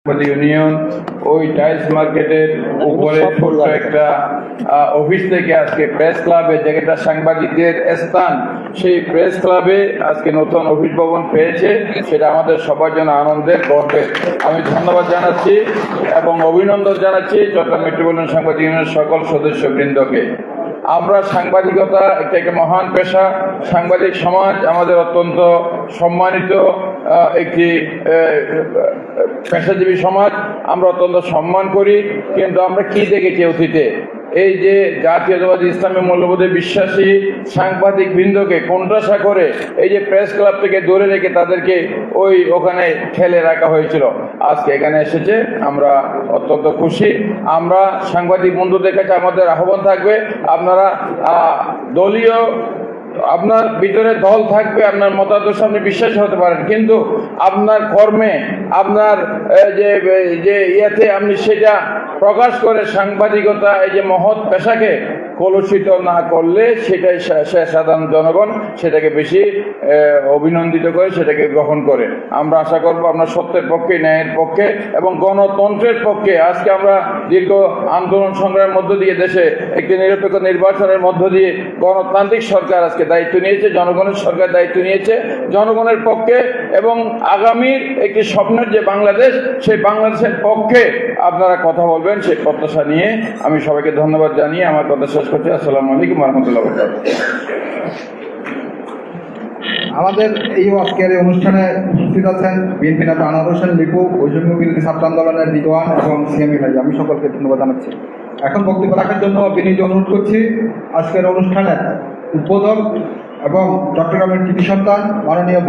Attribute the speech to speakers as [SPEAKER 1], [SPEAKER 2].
[SPEAKER 1] Union ওই tiles মার্কেটের উপরে ছোট্ট একটা অফিস থেকে আজকে প্রেস ক্লাবে, যেটা সাংবাদিকদের স্থান, সেই প্রেস ক্লাবে আজকে নতুন অফিস ভবন পেয়েছে। সেটা আমাদের সবার জন্য আনন্দের, গর্বের। আমি ধন্যবাদ জানাচ্ছি এবং অভিনন্দন জানাচ্ছি চট্টগ্রাম মেট্রোপলিটন সাংবাদিক ইউনিয়নের সকল সদস্যবৃন্দকে। আমরা সাংবাদিকতা একটা মহান পেশা। সাংবাদিক সমাজ আমাদের অত্যন্ত সম্মানিত একটি পেশাজীবী সমাজ, আমরা অত্যন্ত সম্মান করি। কিন্তু আমরা কি দেখেছি অতীতে, এই যে জাতীয়তাবাদী ইসলামী মূল্যবোধে বিশ্বাসী সাংবাদিক বৃন্দকে কোণঠাসা করে এই যে প্রেস ক্লাব থেকে দূরে রেখে তাদেরকে ওখানে ঠেলে রাখা হয়েছিল। আজকে এখানে এসেছে, আমরা অত্যন্ত খুশি। আমরা সাংবাদিক বন্ধুদের কাছে আমাদের আহ্বান থাকবে, আপনারা দলীয়, আপনার ভিতরে দল থাকবে, আপনার মতাদর্শ আপনি বিশ্বাসী হতে পারেন, কিন্তু আপনার কর্মে, আপনার যে ইয়েতে আপনি সেটা প্রকাশ করে সাংবাদিকতা এই যে মহৎ পেশাকে কলুষিত না করলে সেটাই সাধারণ জনগণ সেটাকে বেশি অভিনন্দিত করে, সেটাকে গ্রহণ করে। আমরা আশা করব আপনার সত্যের পক্ষে, ন্যায়ের পক্ষে এবং গণতন্ত্রের পক্ষে। আজকে আমরা দীর্ঘ আন্দোলন সংগ্রামের মধ্য দিয়ে দেশে একটি নিরপেক্ষ নির্বাচনের মধ্য দিয়ে গণতান্ত্রিক সরকার আজকে দায়িত্ব নিয়েছে, জনগণের সরকার দায়িত্ব নিয়েছে জনগণের পক্ষে, এবং আগামীর একটি স্বপ্নের যে বাংলাদেশ, সেই বাংলাদেশের পক্ষে আপনারা কথা বলবেন, সেই প্রত্যাশা নিয়ে আমি সবাইকে ধন্যবাদ জানিয়ে আমার কথা শেষ করছি। আসসালামু আলাইকুম রহমতুল্লাহ।
[SPEAKER 2] আমাদের এই আজকের এই অনুষ্ঠানে উপস্থিত আছেন বিএনপি নেতা আনোয়ার হোসেন লিপু, বৈষম্য বিরোধী ছাত্র আন্দোলনের রিদওয়ান এবং সিএমই ভাই। আমি সকলকে ধন্যবাদ জানাচ্ছি। এখন বক্তব্য রাখার জন্য বিনীত অনুরোধ করছি আজকের অনুষ্ঠানের উদ্বোধক এবং চট্টগ্রামের কৃতি সন্তান মাননীয়